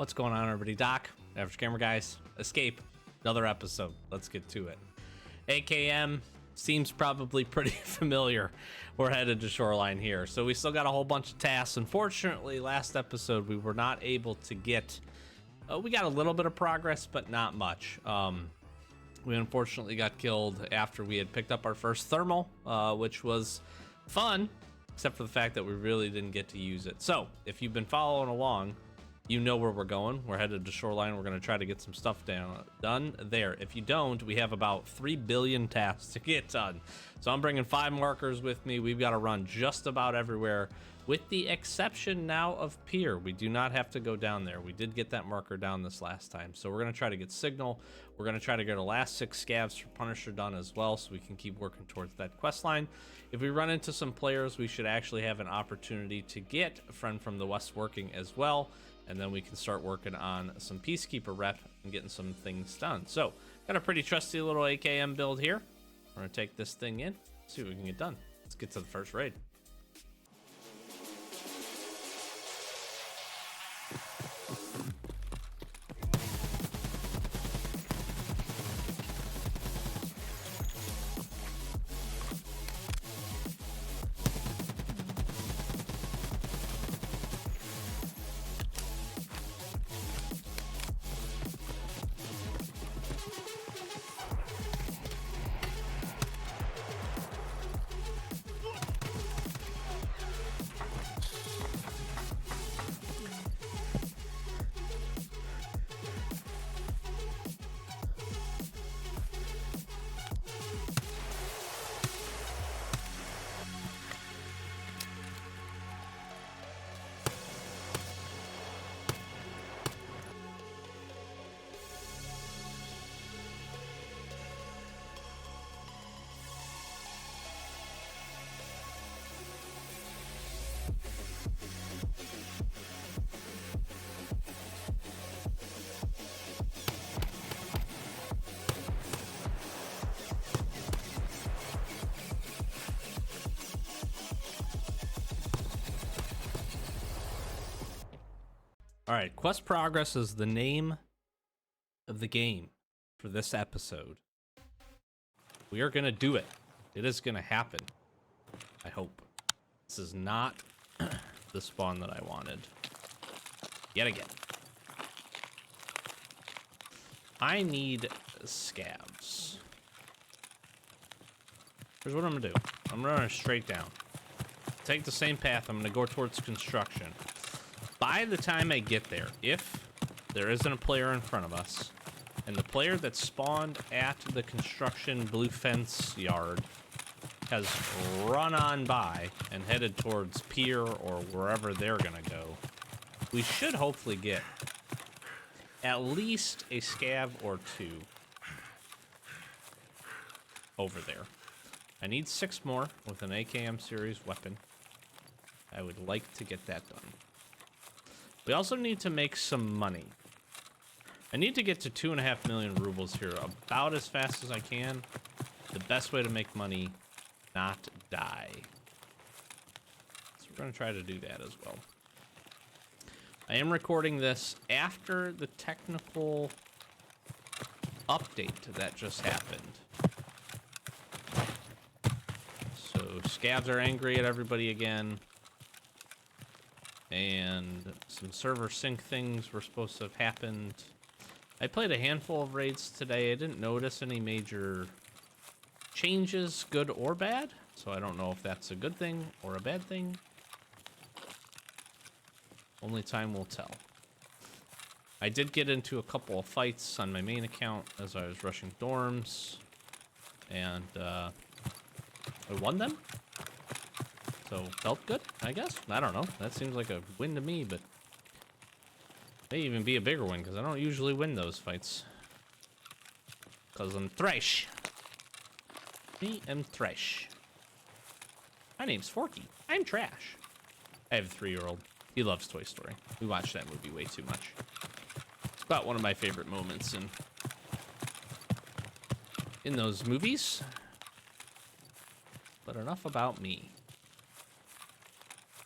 What's going on, everybody? Doc, Average Camera Guys, Escape, another episode. Let's get to it. AKM seems probably pretty familiar. We're headed to Shoreline here. So we still got a whole bunch of tasks. Unfortunately, last episode we were not able to get... we got a little bit of progress, but not much. We unfortunately got killed after we had picked up our first thermal, which was fun, except for the fact that we really didn't get to use it. So if you've been following along, you know where we're going. We're headed to Shoreline. We're going to try to get some stuff done there. If you don't, we have about 3 billion tasks to get done. So I'm bringing 5 markers with me. We've got to run just about everywhere, with the exception now of Pier. We do not have to go down there. We did get that marker down this last time. So we're going to try to get Signal. We're going to try to get our last 6 scavs for Punisher done as well, so we can keep working towards that quest line. If we run into some players, we should actually have an opportunity to get a friend from the West working as well. And then we can start working on some Peacekeeper rep and getting some things done. So, got a pretty trusty little AKM build here. We're gonna take this thing in, see what we can get done. Let's get to the first raid. All right, quest progress is the name of the game for this episode. We are going to do it. It is going to happen. I hope. This is not the spawn that I wanted. Yet again. I need scabs. Here's what I'm going to do. I'm running straight down. Take the same path. I'm going to go towards construction. By the time I get there, if there isn't a player in front of us, and the player that spawned at the construction blue fence yard has run on by and headed towards Pier or wherever they're gonna go, we should hopefully get at least a scav or 2 over there. I need 6 more with an AKM series weapon. I would like to get that done. We also need to make some money. I need to get to 2.5 million rubles here about as fast as I can. The best way to make money, not die. So we're going to try to do that as well. I am recording this after the technical update that just happened. So scavs are angry at everybody again. And some server sync things were supposed to have happened. I played a handful of raids today. I didn't notice any major changes, good or bad. So I don't know if that's a good thing or a bad thing. Only time will tell. I did get into a couple of fights on my main account as I was rushing dorms. And I won them. So, felt good, I guess. I don't know. That seems like a win to me, but may even be a bigger win, because I don't usually win those fights. Because I'm trash. Me am trash. My name's Forky. I'm trash. I have a 3-year-old. He loves Toy Story. We watch that movie way too much. It's about one of my favorite moments in those movies. But enough about me.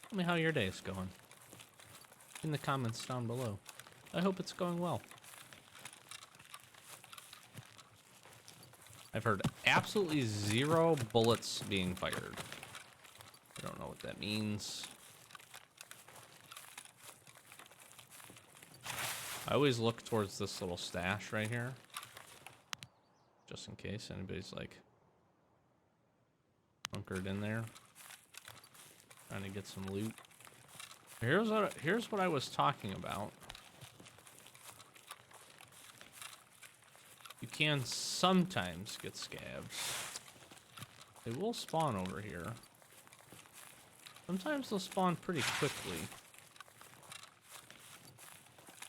Tell me how your day is going in the comments down below. I hope it's going well. I've heard absolutely 0 bullets being fired. I don't know what that means. I always look towards this little stash right here, just in case anybody's like bunkered in there, trying to get some loot. Here's what I was talking about. You can sometimes get scabs. They will spawn over here. Sometimes they'll spawn pretty quickly.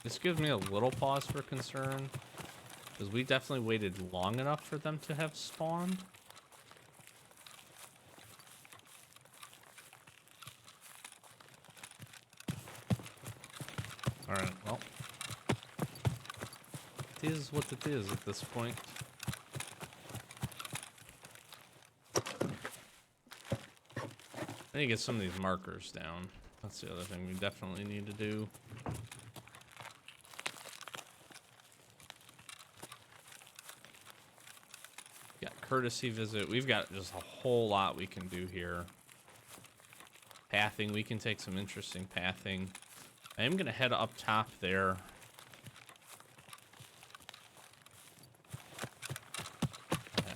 This gives me a little pause for concern, because we definitely waited long enough for them to have spawned. Alright, well. It is what it is at this point. I need to get some of these markers down. That's the other thing we definitely need to do. Got courtesy visit. We've got just a whole lot we can do here. Pathing. We can take some interesting pathing. I am going to head up top there.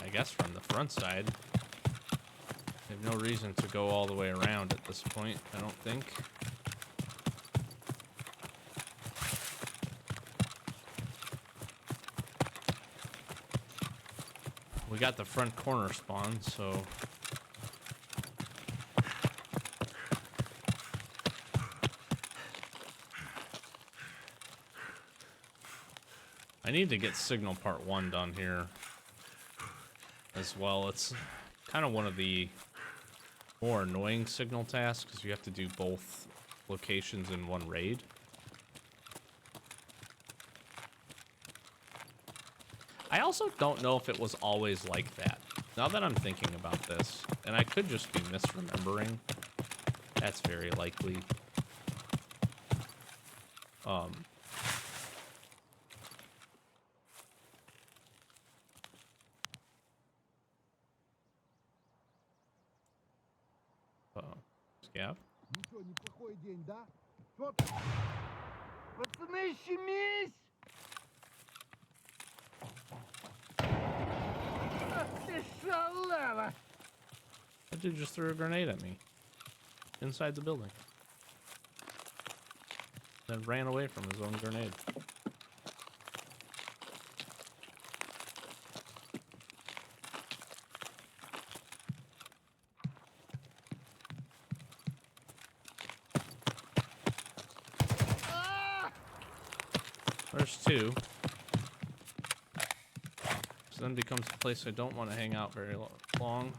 I guess from the front side. I have no reason to go all the way around at this point, I don't think. We got the front corner spawn, so... I need to get signal part 1 done here as well. It's kind of one of the more annoying signal tasks because you have to do both locations in one raid. I also don't know if it was always like that. Now that I'm thinking about this, and I could just be misremembering, that's very likely. Scab. Ничего, неплохой день, да? Что ты? Пацаны, щемись! Ах ты шалава! That dude just threw a grenade at me. Inside the building. Then ran away from his own grenade. There's 2. So then becomes a place I don't want to hang out very long.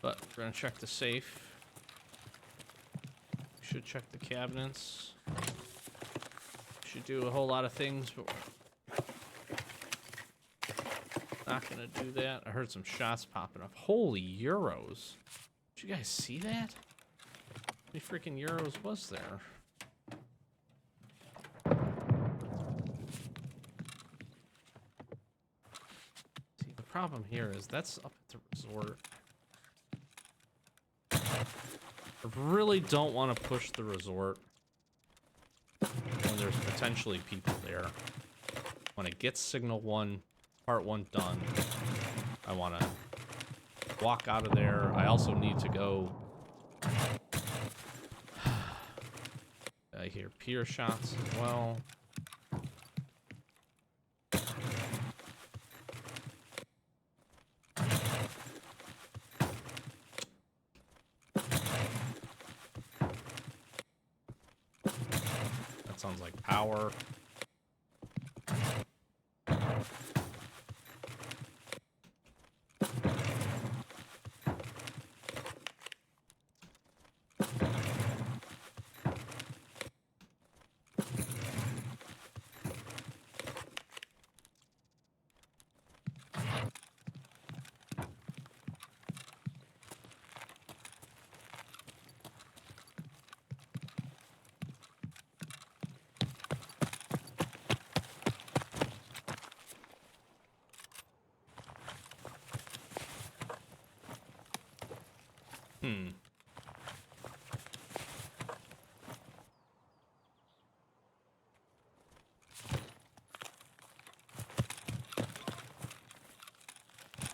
But we're gonna check the safe. We should check the cabinets. We should do a whole lot of things, but we're not gonna do that. I heard some shots popping up. Holy euros! Did you guys see that? How many freaking euros was there? The problem here is that's up at the resort. I really don't want to push the resort when there's potentially people there. When it gets signal 1, part 1 done, I want to walk out of there. I also need to go. I hear pier shots as well. Sounds like power.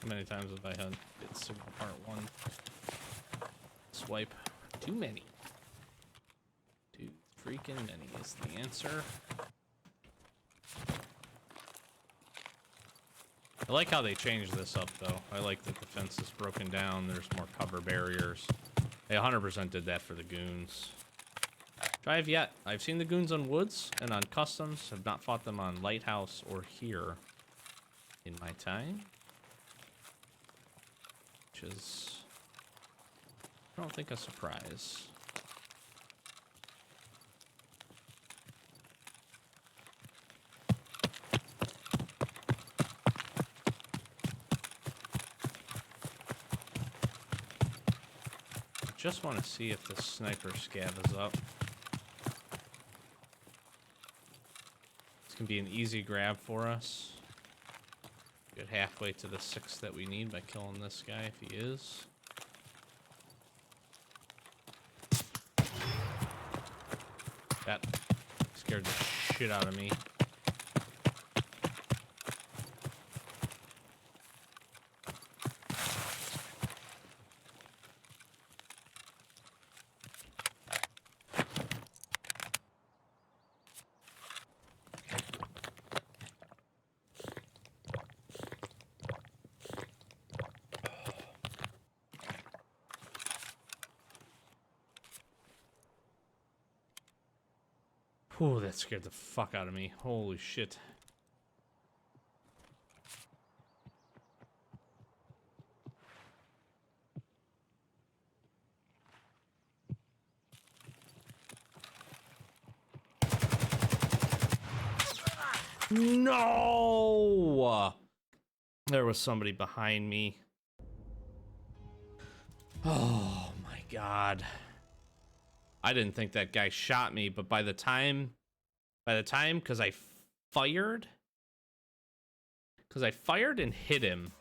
How many times have I had it signal part 1? Swipe. Too many. Too freaking many is the answer. I like how they changed this up, though. I like that the fence is broken down. There's more cover barriers. They 100% did that for the goons. Drive yet. I've seen the goons on woods and on customs. Have not fought them on lighthouse or here in my time. Which is, I don't think, a surprise. Just want to see if the sniper scav is up. This can be an easy grab for us. Get halfway to the 6 that we need by killing this guy if he is. That scared the shit out of me. Whew, that scared the fuck out of me. Holy shit. No! There was somebody behind me. Oh my god. I didn't think that guy shot me, but by the time, because I fired and hit him,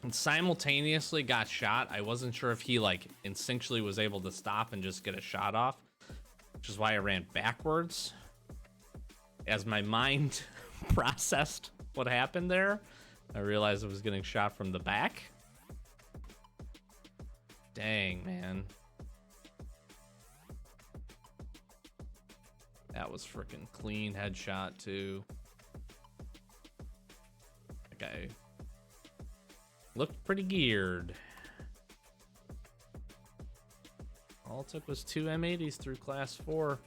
and simultaneously got shot. I wasn't sure if he like instinctually was able to stop and just get a shot off, which is why I ran backwards. As my mind processed what happened there, I realized I was getting shot from the back. Dang, man. That was freaking clean headshot too. That guy looked pretty geared. All it took was 2 M80s through class 4.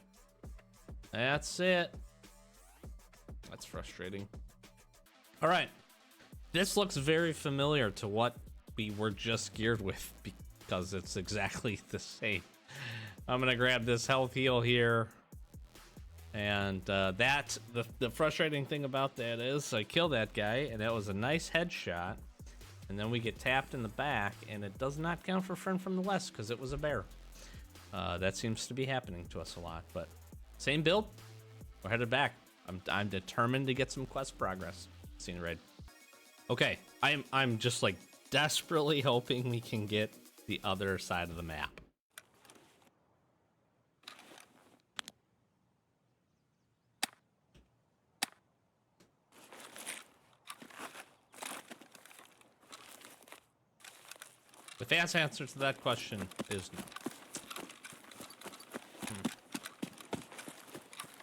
That's it. That's frustrating. All right. This looks very familiar to what we were just geared with because it's exactly the same. I'm gonna grab this health heal here. And the frustrating thing about that is I kill that guy and that was a nice headshot, and then we get tapped in the back and it does not count for friend from the west because it was a bear. That seems to be happening to us a lot, but same build, we're headed back. I'm determined to get some quest progress. Scene raid. Okay, I'm just like desperately hoping we can get the other side of the map. The fast answer to that question is no.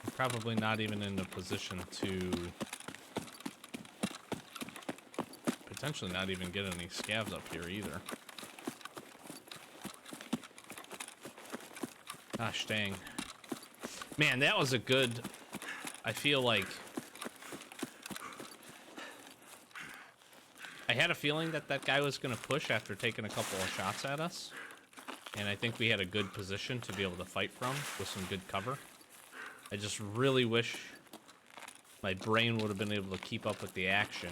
I'm probably not even in a position to potentially not even get any scavs up here either. Gosh dang. Man, that was a good, I feel like I had a feeling that that guy was going to push after taking a couple of shots at us. And I think we had a good position to be able to fight from with some good cover. I just really wish my brain would have been able to keep up with the action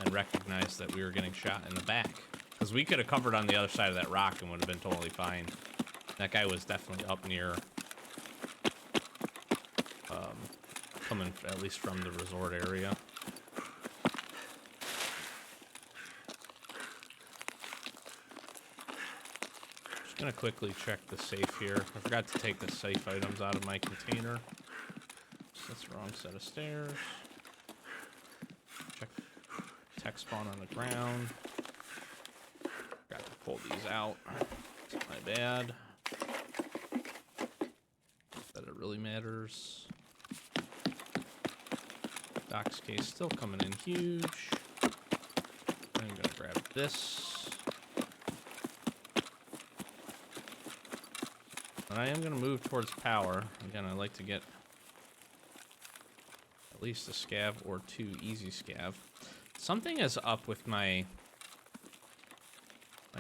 and recognize that we were getting shot in the back. Because we could have covered on the other side of that rock and would have been totally fine. That guy was definitely up near, coming at least from the resort area. Gonna quickly check the safe here. I forgot to take the safe items out of my container. So that's the wrong set of stairs. Check tech spawn on the ground. Forgot to pull these out. It's my bad. Not that it really matters. Doc's case still coming in huge. I'm gonna grab this. And I am gonna move towards power. Again, I like to get at least a scav or 2 easy scav. Something is up with my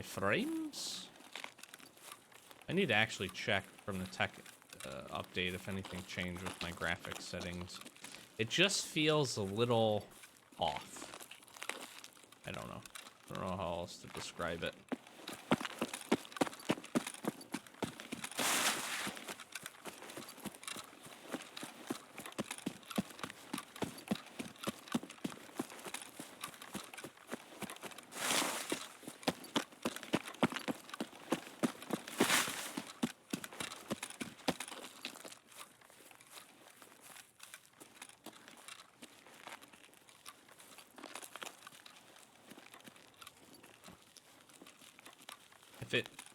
frames. I need to actually check from the tech update if anything changed with my graphics settings. It just feels a little off. I don't know. I don't know how else to describe it.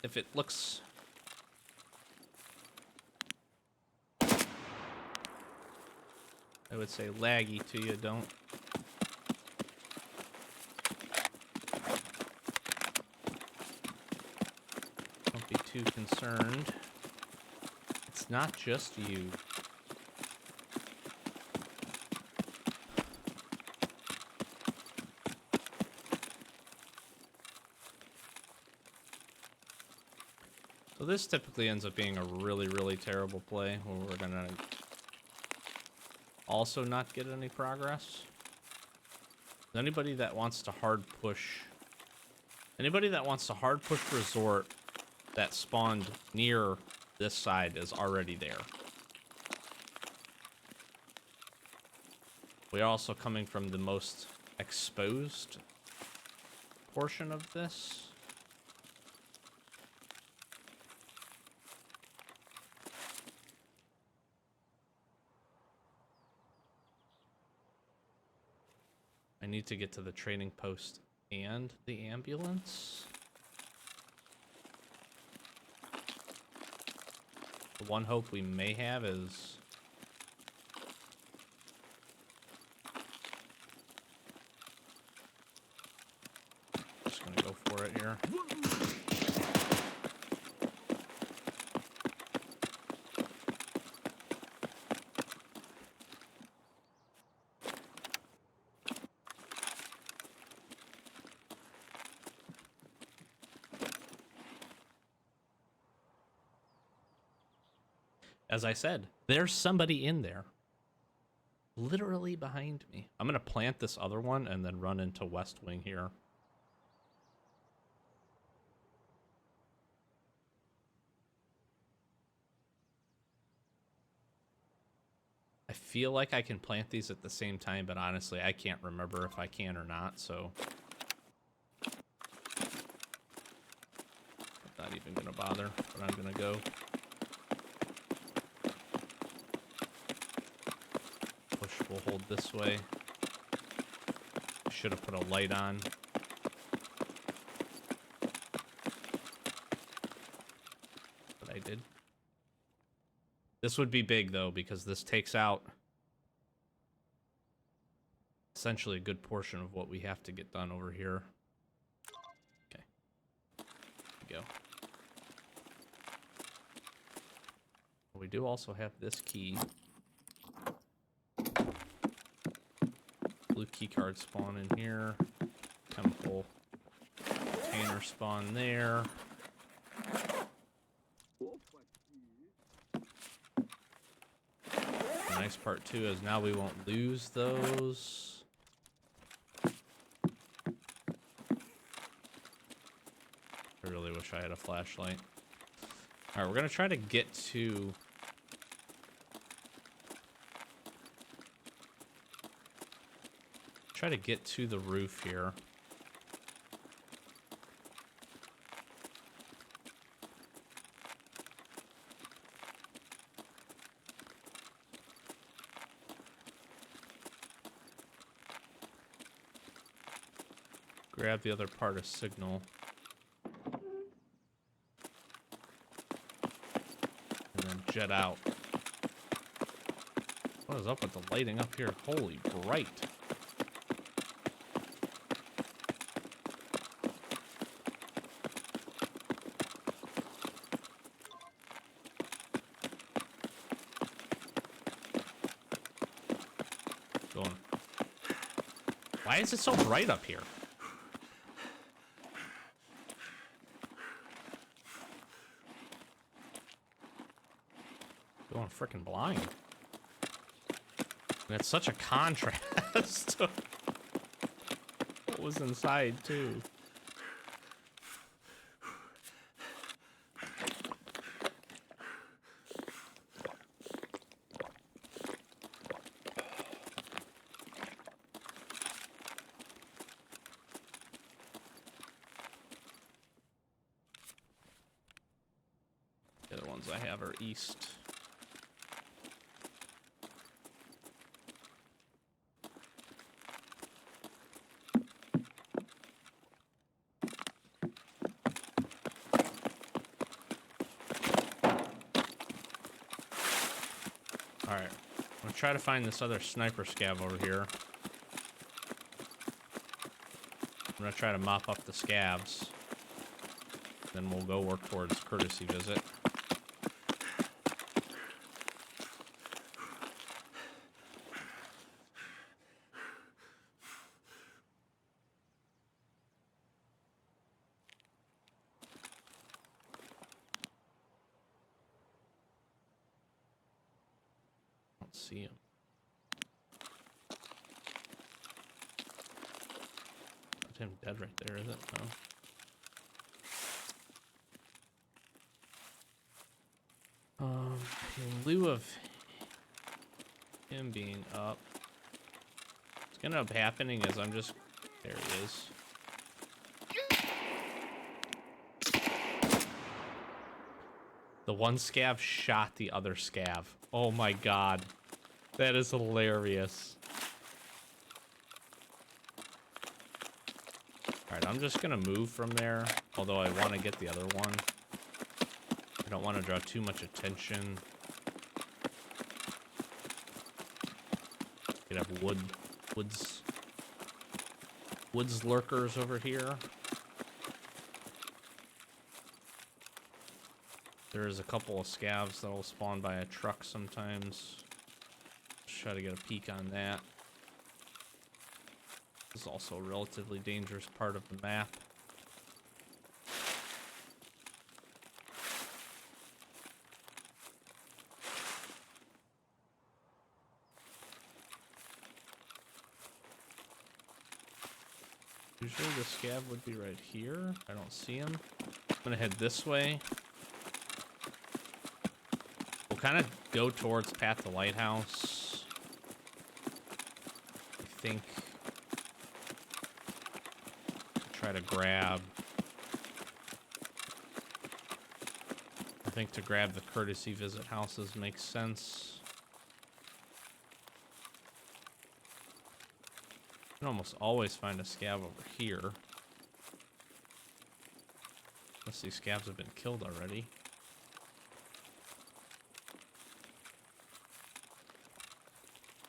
If it looks I would say laggy to you, don't be too concerned. It's not just you. So this typically ends up being a really, really terrible play where we're gonna also not get any progress. Anybody that wants to hard push resort that spawned near this side is already there. We're also coming from the most exposed portion of this. I need to get to the trading post and the ambulance. The one hope we may have is just gonna go for it here. As I said, there's somebody in there. Literally behind me. I'm gonna plant this other one and then run into West Wing here. I feel like I can plant these at the same time, but honestly, I can't remember if I can or not, so I'm not even gonna bother, but I'm gonna go. We'll hold this way. Should have put a light on. But I did. This would be big though, because this takes out essentially a good portion of what we have to get done over here. Okay. There we go. We do also have this key. Blue key card spawn in here. Chemical container spawn there. The nice part too is now we won't lose those. I really wish I had a flashlight. All right, we're gonna try to get to the roof here. grab the other part of signal. And then jet out. What is up with the lighting up here? Holy bright. Going. Why is it so bright up here? Going freaking blind. And it's such a contrast to what was inside too. The other ones I have are east. Alright, I'm gonna try to find this other sniper scav over here. I'm gonna try to mop up the scavs. Then we'll go work towards courtesy visit. See him. Not him dead right there, is it? No. In lieu of him being up, what's gonna end up happening is I'm just there he is. The one scav shot the other scav. Oh my god. That is hilarious. Alright, I'm just gonna move from there. Although I want to get the other one. I don't want to draw too much attention. Could have woods lurkers over here. There's a couple of scavs that'll spawn by a truck sometimes. Try to get a peek on that. This is also a relatively dangerous part of the map. Usually the scav would be right here. I don't see him. I'm gonna head this way. We'll kind of go towards Path to Lighthouse. I think try to grab. I think to grab the courtesy visit houses makes sense. You can almost always find a scav over here. Unless these scavs have been killed already.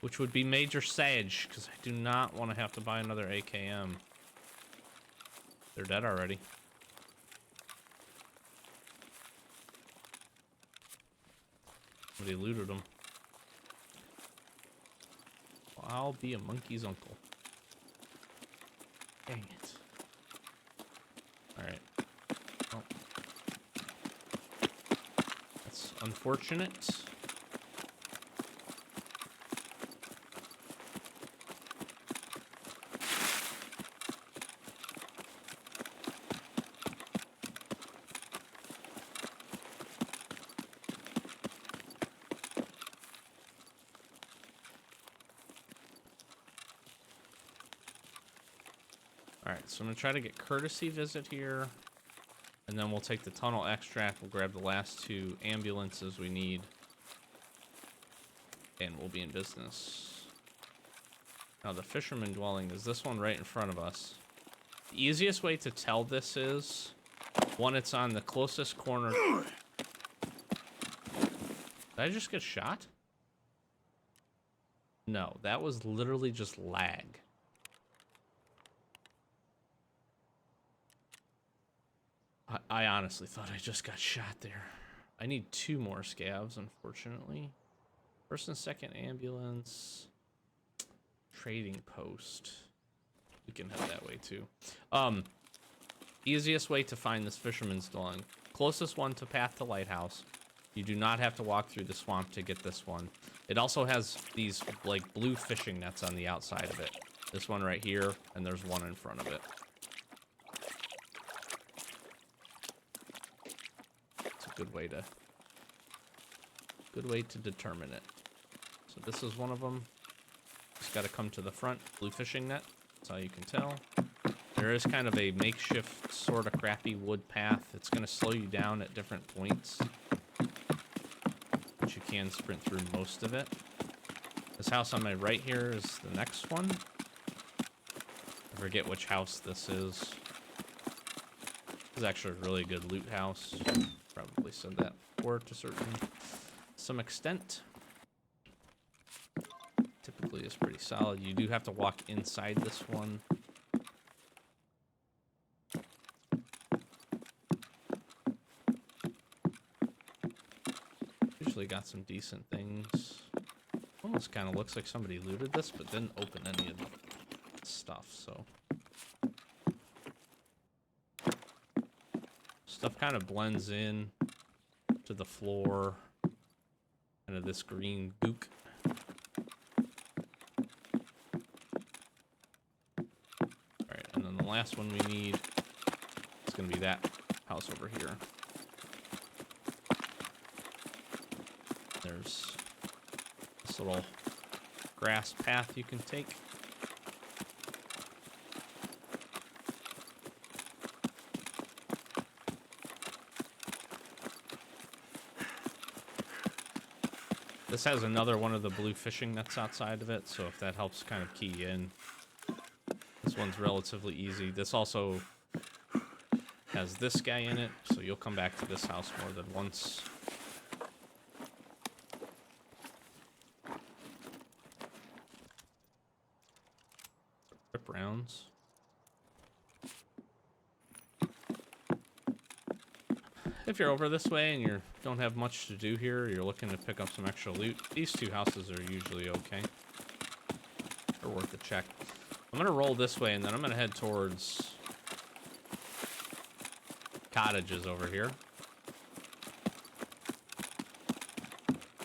Which would be major sage, because I do not want to have to buy another AKM. They're dead already. Somebody looted them. Well, I'll be a monkey's uncle. Dang it. Alright. Well, that's unfortunate. Alright, so I'm going to try to get courtesy visit here. And then we'll take the tunnel extract. We'll grab the last two ambulances we need. And we'll be in business. Now the fisherman dwelling is this one right in front of us. The easiest way to tell this is when it's on the closest corner. Did I just get shot? No, that was literally just lag. I honestly thought I just got shot there. I need 2 more scavs, unfortunately. First and second ambulance. Trading post. We can head that way too. Easiest way to find this fisherman's dwelling. Closest one to path to lighthouse. You do not have to walk through the swamp to get this one. It also has these like blue fishing nets on the outside of it. This one right here, and there's one in front of it. It's a good way to determine it. So this is one of them. Just got to come to the front. Blue fishing net. That's how you can tell. There is kind of a makeshift sort of crappy wood path. It's going to slow you down at different points, but you can sprint through most of it. This house on my right here is the next one. I forget which house this is. This is actually a really good loot house. Probably said that before to some extent. Typically is pretty solid. You do have to walk inside this one. Usually got some decent things. Almost kind of looks like somebody looted this, but didn't open any of the stuff, so. Stuff kind of blends in to the floor. Kind of this green gook. Alright, and then the last one we need is going to be that house over here. There's this little grass path you can take. This has another one of the blue fishing nets outside of it, so if that helps kind of key in. This one's relatively easy. This also has this guy in it, so you'll come back to this house more than once. Rip rounds. If you're over this way and you don't have much to do here, you're looking to pick up some extra loot, these 2 houses are usually okay. They're worth a check. I'm going to roll this way, and then I'm going to head towards cottages over here.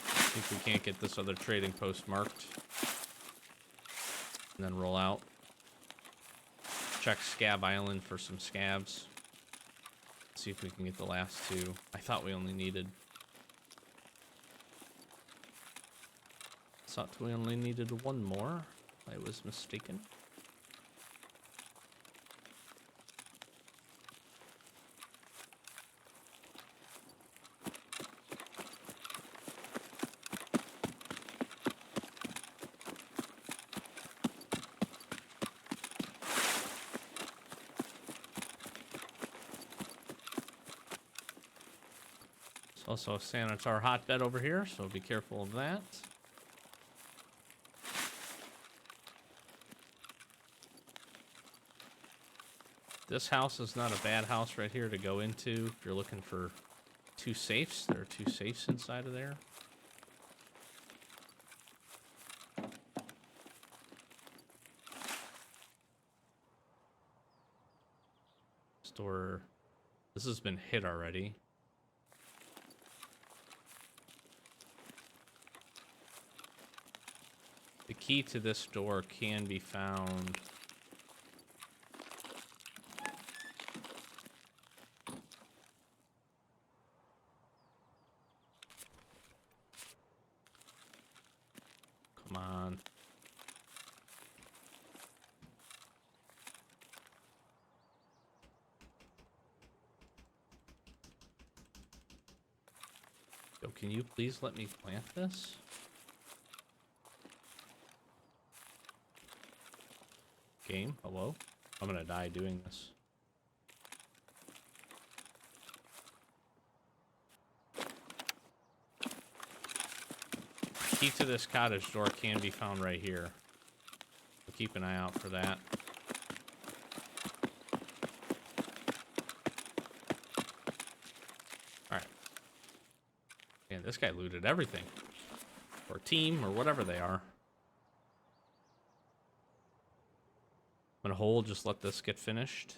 See if we can't get this other trading post marked. And then roll out. Check Scab Island for some scabs. See if we can get the last 2. I thought we only needed... one more. I was mistaken. There's also a sanitar hotbed over here, so be careful of that. This house is not a bad house right here to go into if you're looking for 2 safes. There are 2 safes inside of there. Store. This has been hit already. The key to this door can be found. Come on. Yo, can you please let me plant this? Game, hello? I'm gonna die doing this. Key to this cottage door can be found right here. So keep an eye out for that. Alright. Man, this guy looted everything. Or team, or whatever they are. I'm gonna hold, just let this get finished.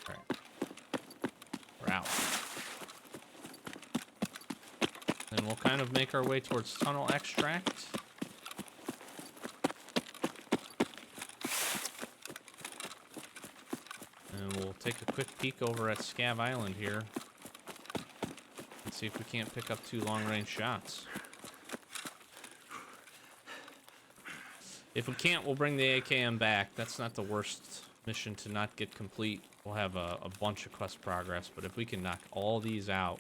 Alright. We're out. Then we'll kind of make our way towards tunnel extract. And we'll take a quick peek over at Scav Island here. And see if we can't pick up 2 long-range shots. If we can't, we'll bring the AKM back. That's not the worst mission to not get complete. We'll have a bunch of quest progress, but if we can knock all these out,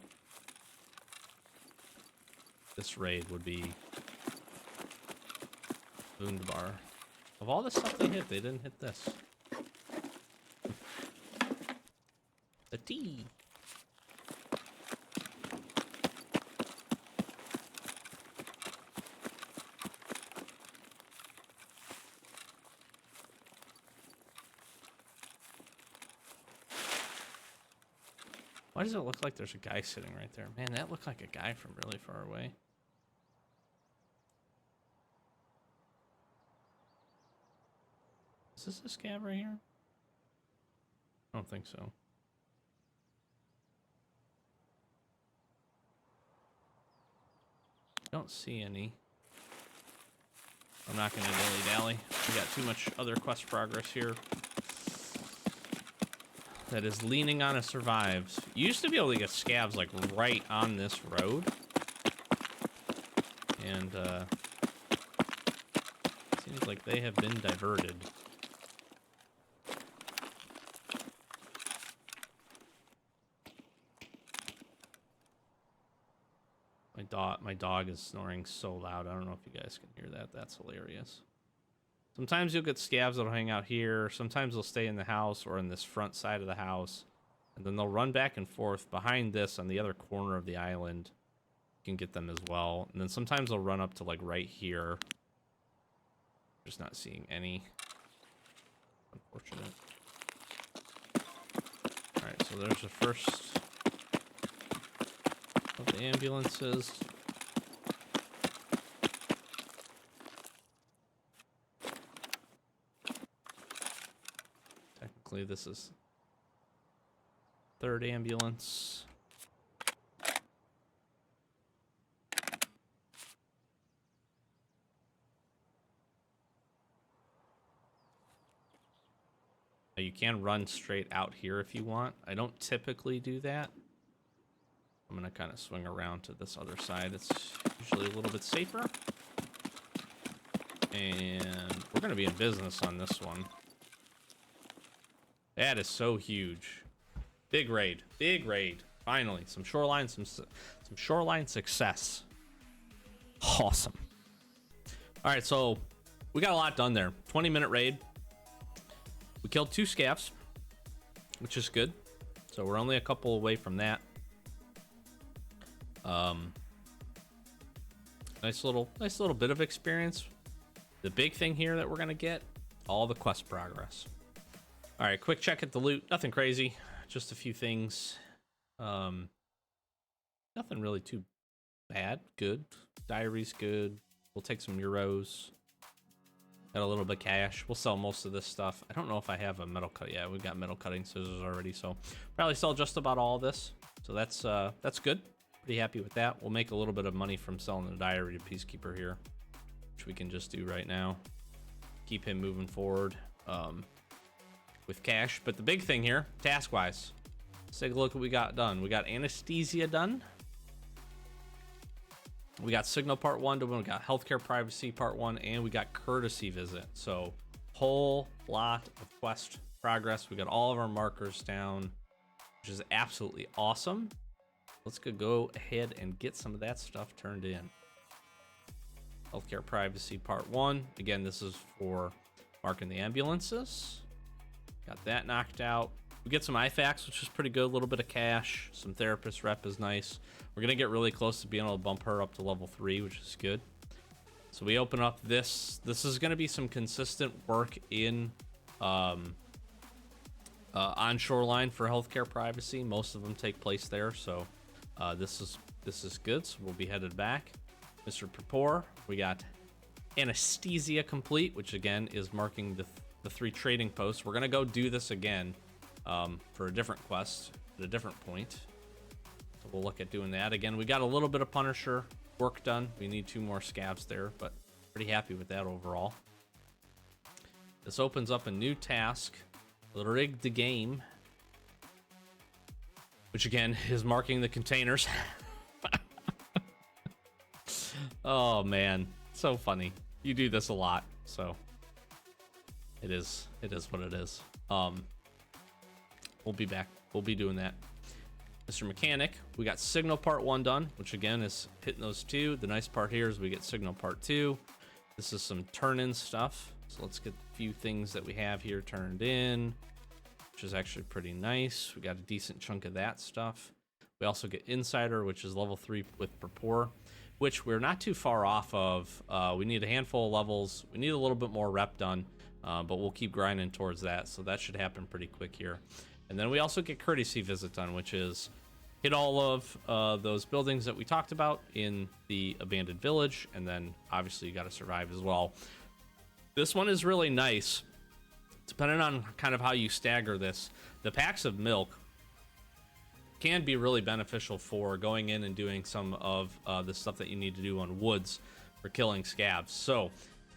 this raid would be Boonbar. Of all the stuff they hit, they didn't hit this. The T. Why does it look like there's a guy sitting right there? Man, that looked like a guy from really far away. Is this a scav right here? I don't think so. Don't see any. I'm not gonna dilly-dally. We got too much other quest progress here. That is leaning on a survives. You used to be able to get scavs like right on this road. And seems like they have been diverted. My dog is snoring so loud. I don't know if you guys can hear that. That's hilarious. Sometimes you'll get scavs that'll hang out here. Sometimes they'll stay in the house or in this front side of the house. And then they'll run back and forth behind this on the other corner of the island. You can get them as well. And then sometimes they'll run up to like right here. Just not seeing any. Unfortunate. Alright, so there's the first of the ambulances. Technically, this is third ambulance. Now, you can run straight out here if you want. I don't typically do that. I'm gonna kind of swing around to this other side. It's usually a little bit safer. And we're gonna be in business on this one. That is so huge. Big raid. Big raid. Finally, some shoreline, some shoreline success. Awesome. All right, so we got a lot done there. 20-minute raid. We killed 2 scavs, which is good. So we're only a couple away from that. Nice little bit of experience. The big thing here that we're gonna get, all the quest progress. All right, quick check at the loot. Nothing crazy, just a few things. Nothing really too bad. Good. Diary's good. We'll take some euros. Got a little bit of cash. We'll sell most of this stuff. I don't know if I have a metal cut. Yeah, we've got metal cutting scissors already, so probably sell just about all this. So that's good. Pretty happy with that. We'll make a little bit of money from selling the diary to Peacekeeper here, which we can just do right now. Keep him moving forward with cash. But the big thing here, task-wise, let's take a look at what we got done. We got anesthesia done. We got signal part 1 to 1. We got healthcare privacy part 1, and we got courtesy visit. So whole lot of quest progress. We got all of our markers down, which is absolutely awesome. Let's go ahead and get some of that stuff turned in. Healthcare Privacy Part 1. Again, this is for marking the ambulances. Got that knocked out. We get some IFACs, which is pretty good. A little bit of cash. Some therapist rep is nice. We're going to get really close to being able to bump her up to level 3, which is good. So we open up this. This is going to be some consistent work in on Shoreline for healthcare privacy. Most of them take place there, so this is good. So we'll be headed back. Mr. Prepor, we got anesthesia complete, which again is marking the 3 trading posts. We're gonna go do this again for a different quest at a different point. So we'll look at doing that again. We got a little bit of Punisher work done. We need 2 more scabs there, but pretty happy with that overall. This opens up a new task, Rig the Game, which again is marking the containers. Oh man, so funny. You do this a lot, so it is what it is. We'll be back. We'll be doing that. Mr. Mechanic, we got Signal Part 1 done, which again is hitting those 2. The nice part here is we get Signal Part 2. This is some turn-in stuff. So let's get a few things that we have here turned in, which is actually pretty nice. We got a decent chunk of that stuff. We also get Insider, which is level 3 with Prepor, which we're not too far off of. We need a handful of levels. We need a little bit more rep done, but we'll keep grinding towards that. So that should happen pretty quick here. And then we also get Courtesy Visit done, which is hit all of those buildings that we talked about in the abandoned village. And then obviously you got to survive as well. This one is really nice. Depending on kind of how you stagger this, the packs of milk can be really beneficial for going in and doing some of the stuff that you need to do on woods for killing scabs. So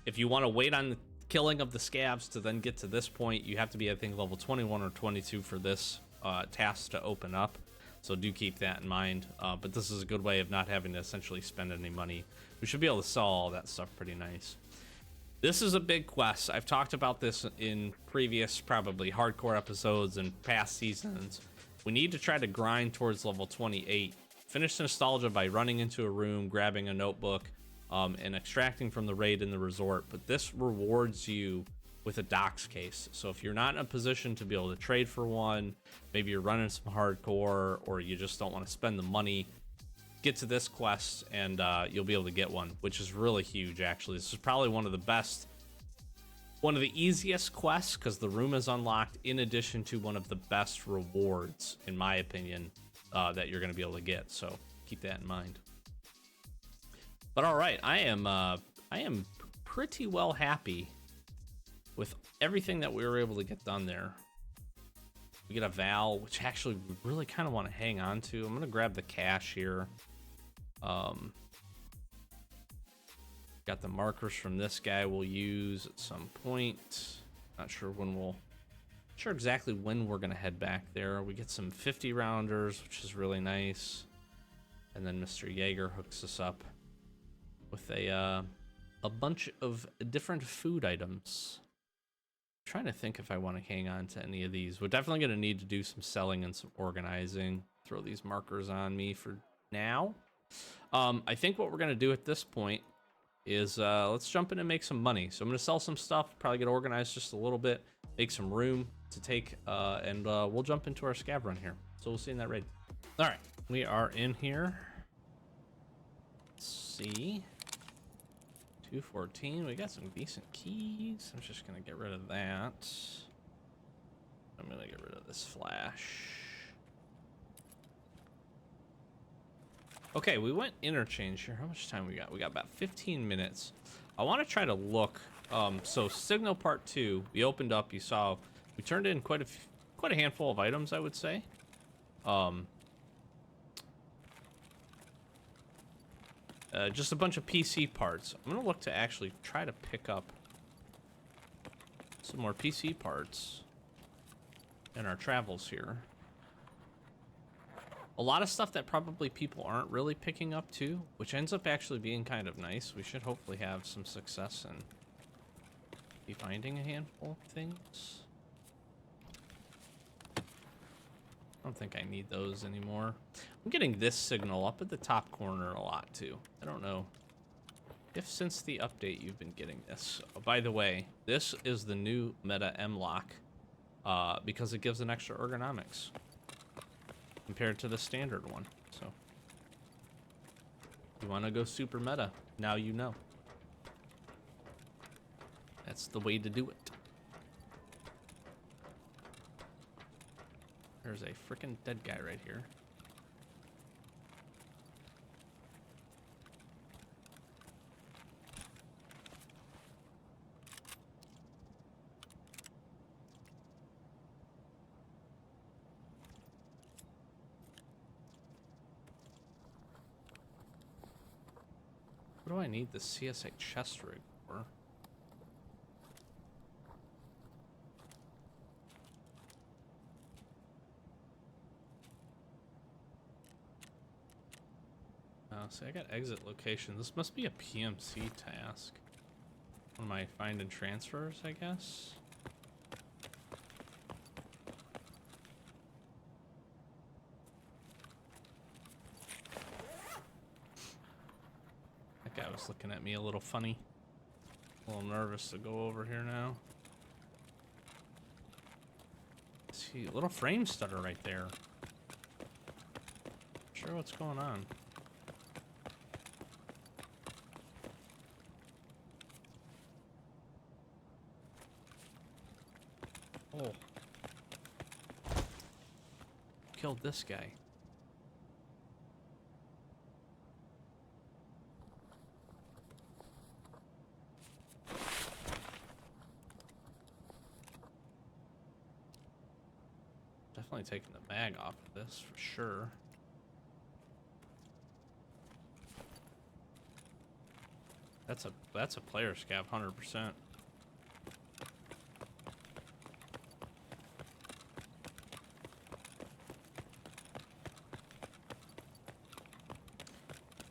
if you want to wait on the killing of the scabs to then get to this point, you have to be, I think, level 21 or 22 for this task to open up. So do keep that in mind. But this is a good way of not having to essentially spend any money. We should be able to sell all that stuff pretty nice. This is a big quest. I've talked about this in previous, probably hardcore episodes and past seasons. We need to try to grind towards level 28. Finish Nostalgia by running into a room, grabbing a notebook, and extracting from the raid in the resort. But this rewards you with a docs case. So if you're not in a position to be able to trade for one, maybe you're running some hardcore, or you just don't want to spend the money, get to this quest and you'll be able to get one, which is really huge. Actually, this is probably one of the easiest quests because the room is unlocked, in addition to one of the best rewards, in my opinion, that you're going to be able to get. So keep that in mind. But all right, I am pretty well happy with everything that we were able to get done there. We get a Val, which actually we really kind of want to hang on to. I'm going to grab the cash here. Got the markers from this guy we'll use at some point. Not sure exactly when we're gonna head back there. We get some 50 rounders, which is really nice. And then Mr. Jaeger hooks us up with a bunch of different food items. I'm trying to think if I want to hang on to any of these. We're definitely gonna need to do some selling and some organizing. Throw these markers on me for now. I think what we're gonna do at this point is let's jump in and make some money. So I'm gonna sell some stuff, probably get organized just a little bit, make some room to take, and we'll jump into our scab run here. So we'll see in that raid. All right, we are in here. Let's see, 214. We got some decent keys. I'm just gonna get rid of that. I'm gonna get rid of this flash. Okay, we went interchange here. How much time we got? We got about 15 minutes. I want to try to look. So Signal Part 2, we opened up. You saw we turned in quite a handful of items, I would say. Just a bunch of PC parts. I'm gonna look to actually try to pick up some more PC parts in our travels here. A lot of stuff that probably people aren't really picking up too, which ends up actually being kind of nice. We should hopefully have some success in be finding a handful of things. I don't think I need those anymore. I'm getting this signal up at the top corner a lot too. I don't know If since the update you've been getting this. Oh, by the way, this is the new meta M-Lock because it gives an extra ergonomics compared to the standard one. So, if you want to go super meta, now you know. That's the way to do it. There's a freaking dead guy right here. What do I need the CSA chest rig for? See, I got exit location. This must be a PMC task. One of my find and transfers, I guess. That guy was looking at me a little funny. A little nervous to go over here now. See, a little frame stutter right there. Not sure what's going on. Oh. Killed this guy. Definitely taking the mag off of this for sure. That's a player scav 100%.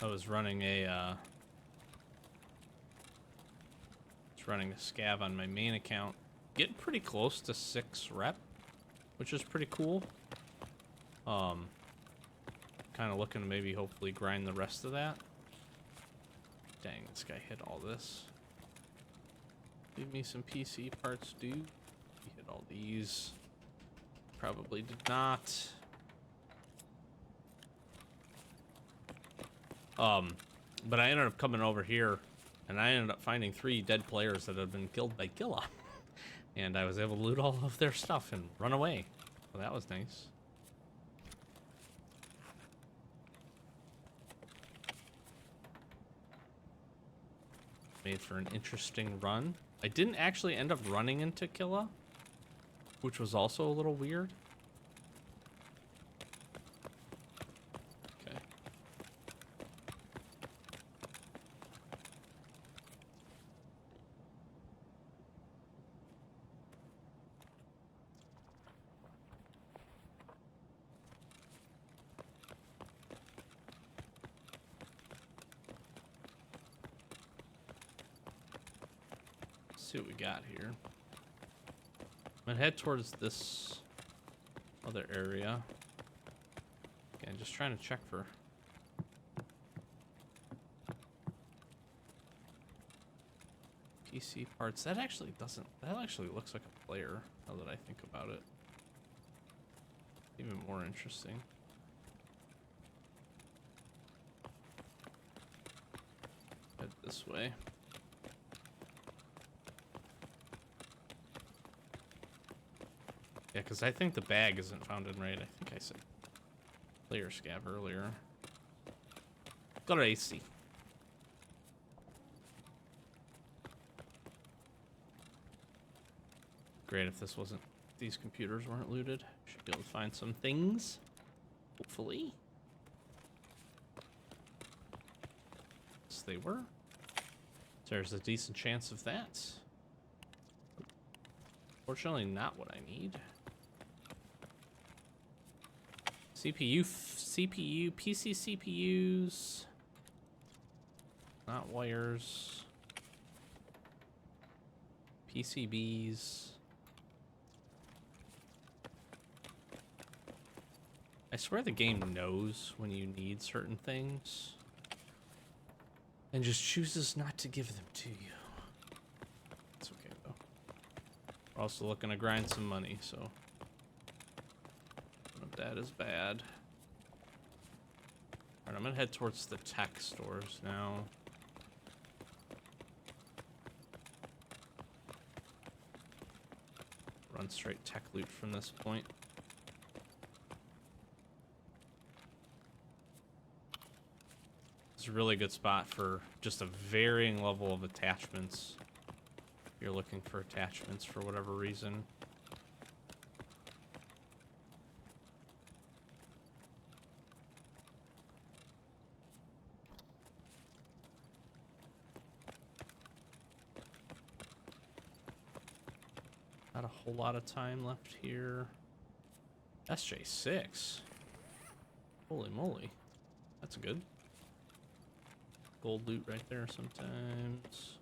I was running a scav on my main account, getting pretty close to 6 rep, which is pretty cool. Kind of looking to maybe hopefully grind the rest of that. Dang, this guy hit all this. Give me some PC parts, dude. He hit all these. Probably did not. But I ended up coming over here, and I ended up finding 3 dead players that had been killed by Killa. And I was able to loot all of their stuff and run away. So that was nice. Made for an interesting run. I didn't actually end up running into Killa, which was also a little weird. Okay. See what we got here. I'm gonna head towards this other area. Again, just trying to check for PC parts. That actually doesn't. That actually looks like a player. Now that I think about it, even more interesting. Head this way. Yeah, because I think the bag isn't found in raid. I think I said player scav earlier. Got an AC. Great if this wasn't, these computers weren't looted. Should be able to find some things. Hopefully. Yes, they were. So there's a decent chance of that. Fortunately, not what I need. CPU, PC CPUs, not wires, PCBs. I swear the game knows when you need certain things. and just chooses not to give them to you. It's okay though. We're also looking to grind some money, so none of that is bad. Alright, I'm gonna head towards the tech stores now. Run straight tech loot from this point. It's a really good spot for just a varying level of attachments. If you're looking for attachments for whatever reason. Not a whole lot of time left here. SJ6. Holy moly. That's good. Gold loot right there sometimes.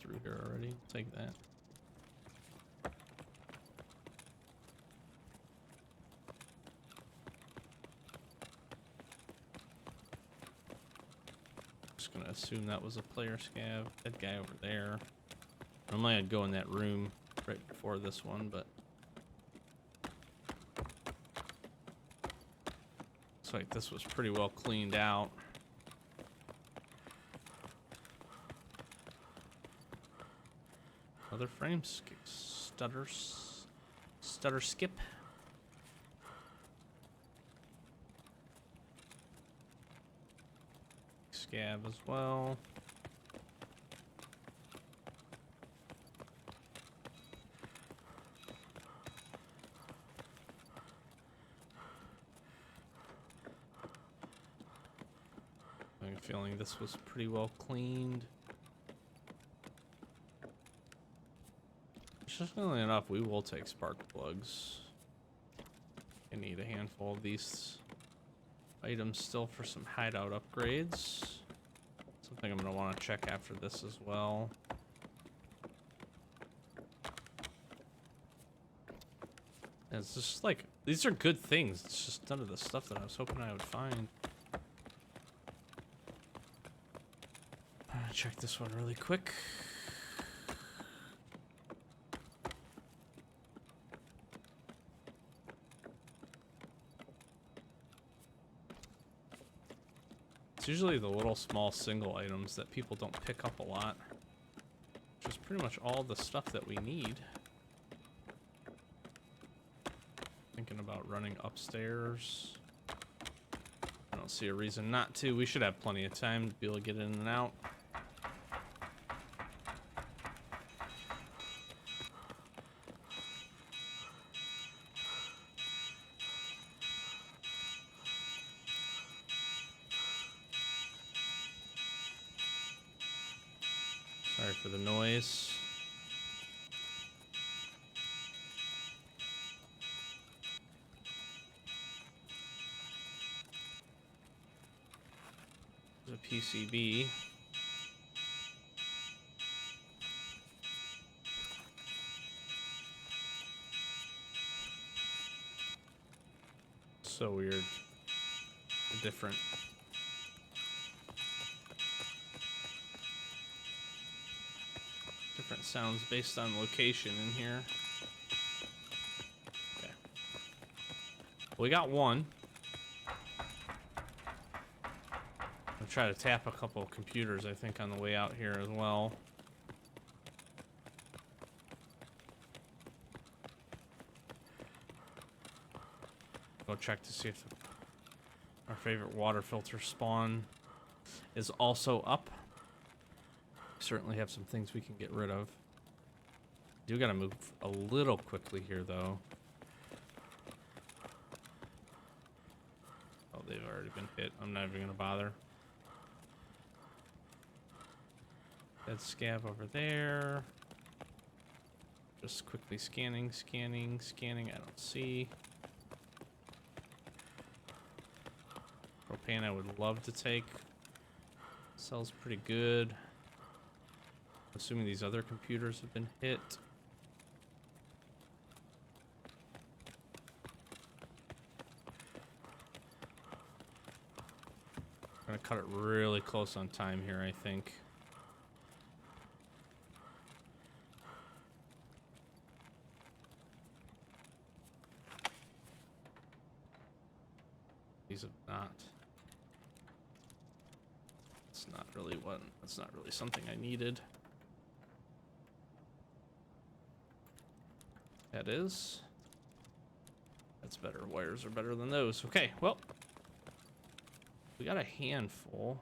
Through here already. Take that. Just gonna assume that was a player scav. That guy over there. Normally I'd go in that room right before this one, but looks like this was pretty well cleaned out. Another frame stutter skip. Scav as well. I have a feeling this was pretty well cleaned. Interestingly enough, we will take spark plugs. I need a handful of these items still for some hideout upgrades. Something I'm going to want to check after this as well. And it's just like, these are good things. It's just none of the stuff that I was hoping I would find. Check this one really quick. It's usually the little small single items that people don't pick up a lot, which is pretty much all the stuff that we need. Thinking about running upstairs. I don't see a reason not to. We should have plenty of time to be able to get in and out. Sorry for the noise. There's a PCB. So weird. Different. Different sounds based on location in here. Okay. Well, we got one. I'll try to tap a couple of computers, I think, on the way out here as well. Go check to see if our favorite water filter spawn is also up. Certainly have some things we can get rid of. Do gotta move a little quickly here, though. Oh, they've already been hit. I'm not even gonna bother. Dead scav over there. Just quickly scanning. I don't see. Propane I would love to take. Sells pretty good. Assuming these other computers have been hit. cut it really close on time here, I think. These have not. It's not really what. That's not really something I needed. That is. That's better. Wires are better than those. Okay, well. We got a handful.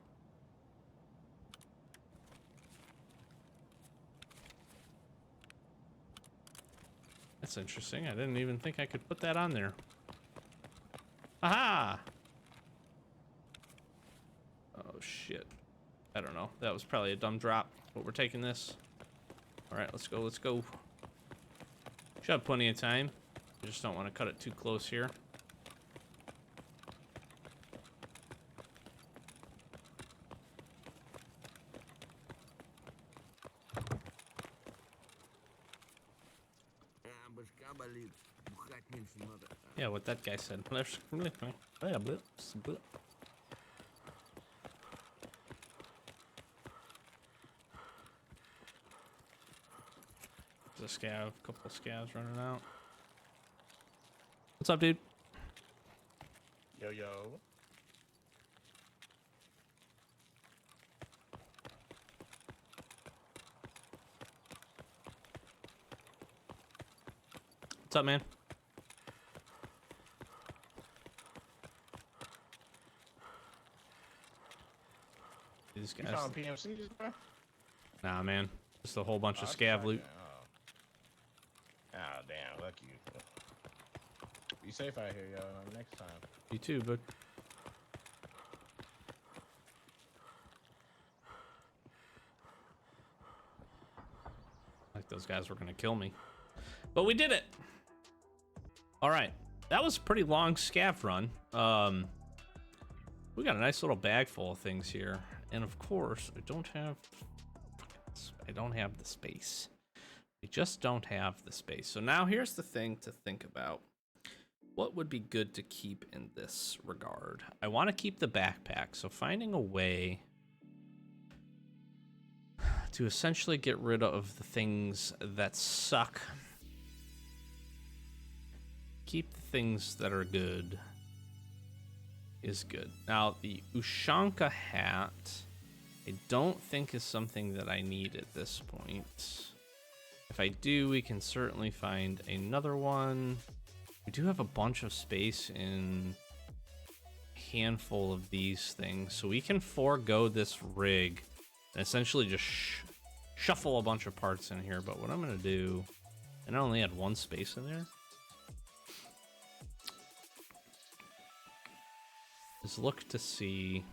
That's interesting. I didn't even think I could put that on there. Aha! Oh, shit. I don't know. That was probably a dumb drop, but we're taking this. All right, let's go. Let's go. Should have plenty of time. I just don't want to cut it too close here. Yeah, what that guy said. There's a scav, a couple of scavs running out. What's up, dude? Yo, yo. What's up, man? These guys. You found PMCs, bro? Nah, man. Just a whole bunch of scav loot. Oh, damn. Lucky you. Be safe out here, yo. Next time. You too, bud. Like those guys were gonna kill me. But we did it! Alright. That was a pretty long scav run. We got a nice little bag full of things here. And of course, I don't have the space. We just don't have the space. So now here's the thing to think about. What would be good to keep in this regard? I want to keep the backpack, so finding a way to essentially get rid of the things that suck. Keep the things that are good is good. Now, the Ushanka hat, I don't think is something that I need at this point. If I do, we can certainly find another one. We do have a bunch of space in a handful of these things, so we can forego this rig and essentially just shuffle a bunch of parts in here. But what I'm going to do, and I only had one space in there, is look to see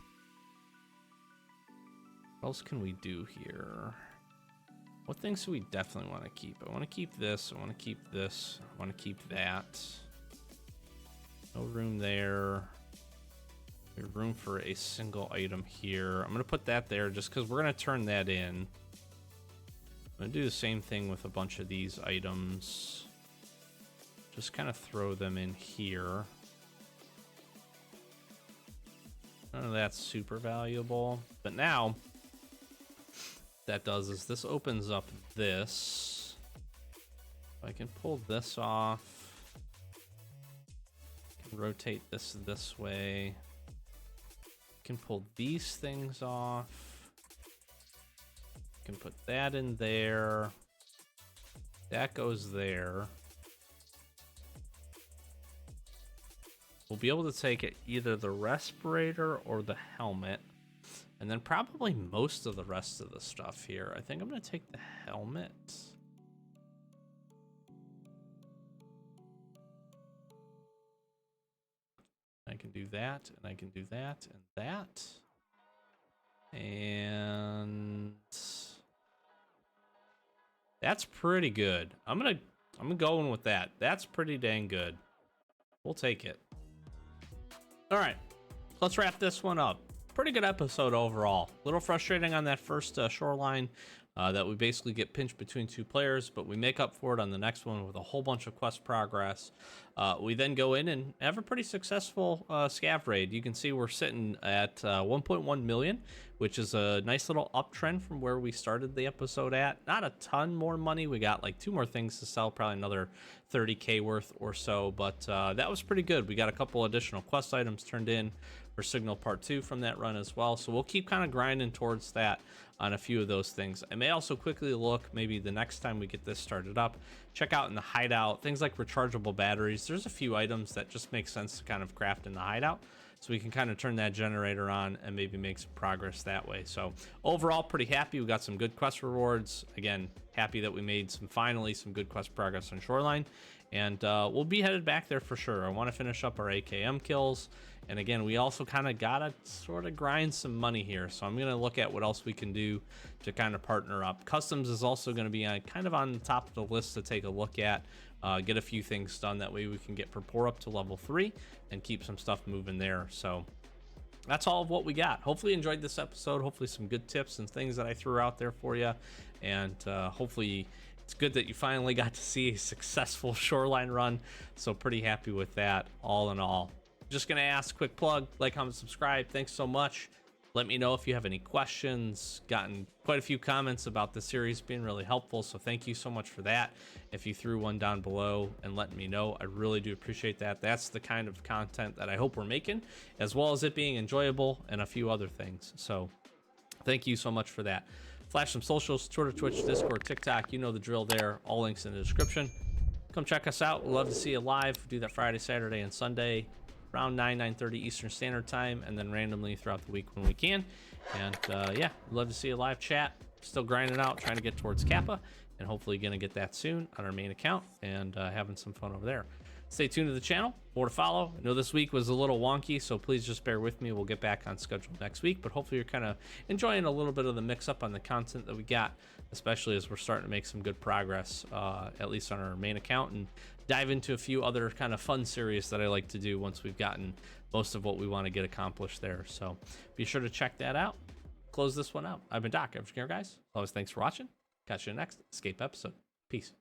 what else can we do here. What things do we definitely want to keep? I want to keep this. I want to keep this. I want to keep that. No room there. There's room for a single item here. I'm going to put that there just because we're going to turn that in. I'm going to do the same thing with a bunch of these items. Just kind of throw them in here. None of that's super valuable. But now, that does is this opens up this. I can pull this off. I can rotate this way. I can pull these things off. I can put that in there. That goes there. We'll be able to take it either the respirator or the helmet. And then probably most of the rest of the stuff here. I think I'm going to take the helmet. I can do that, and I can do that, and that. And that's pretty good. I'm going with that. That's pretty dang good. We'll take it. All right, let's wrap this one up. Pretty good episode overall. A little frustrating on that first shoreline, that we basically get pinched between two players, but we make up for it on the next one with a whole bunch of quest progress. We then go in and have a pretty successful scav raid. You can see we're sitting at 1.1 million, which is a nice little uptrend from where we started the episode at. Not a ton more money. We got like 2 more things to sell, probably another 30k worth or so, but that was pretty good. We got a couple additional quest items turned in for Signal Part 2 from that run as well, so we'll keep kind of grinding towards that on a few of those things. I may also quickly look, maybe the next time we get this started up, check out in the hideout things like rechargeable batteries. There's a few items that just make sense to kind of craft in the hideout, so we can kind of turn that generator on and maybe make some progress that way. So overall, pretty happy. We got some good quest rewards. Again, happy that we made finally some good quest progress on Shoreline, and we'll be headed back there for sure. I want to finish up our AKM kills, and again, we also kind of gotta sort of grind some money here, so I'm gonna look at what else we can do to kind of partner up. Customs is also going to be kind of on the top of the list to take a look at, get a few things done. That way we can get Rapport up to level 3 and keep some stuff moving there. So that's all of what we got. Hopefully you enjoyed this episode. Hopefully some good tips and things that I threw out there for you, and hopefully it's good that you finally got to see a successful Shoreline run. So pretty happy with that all in all. Just gonna ask, quick plug, like, comment, subscribe. Thanks so much. Let me know if you have any questions. Gotten quite a few comments about the series being really helpful, so thank you so much for that. If you threw one down below and let me know, I really do appreciate that. That's the kind of content that I hope we're making, as well as it being enjoyable and a few other things. So thank you so much for that. Flash some socials: Twitter, Twitch, Discord, TikTok. You know the drill there. All links in the description. Come check us out. We'd love to see you live. We do that Friday, Saturday, and Sunday around 9:30 Eastern Standard Time, and then randomly throughout the week when we can. And yeah, we'd love to see a live chat. Still grinding out, trying to get towards Kappa, and hopefully gonna get that soon on our main account, and having some fun over there. Stay tuned to the channel, more to follow. I know this week was a little wonky, so please just bear with me. We'll get back on schedule next week, but hopefully you're kind of enjoying a little bit of the mix up on the content that we got, especially as we're starting to make some good progress, at least on our main account, and dive into a few other kind of fun series that I like to do once we've gotten most of what we want to get accomplished there. So be sure to check that out. Close this one out. I've been Doc, Average Gamer Guys. Always thanks for watching. Catch you in the next Escape episode. Peace.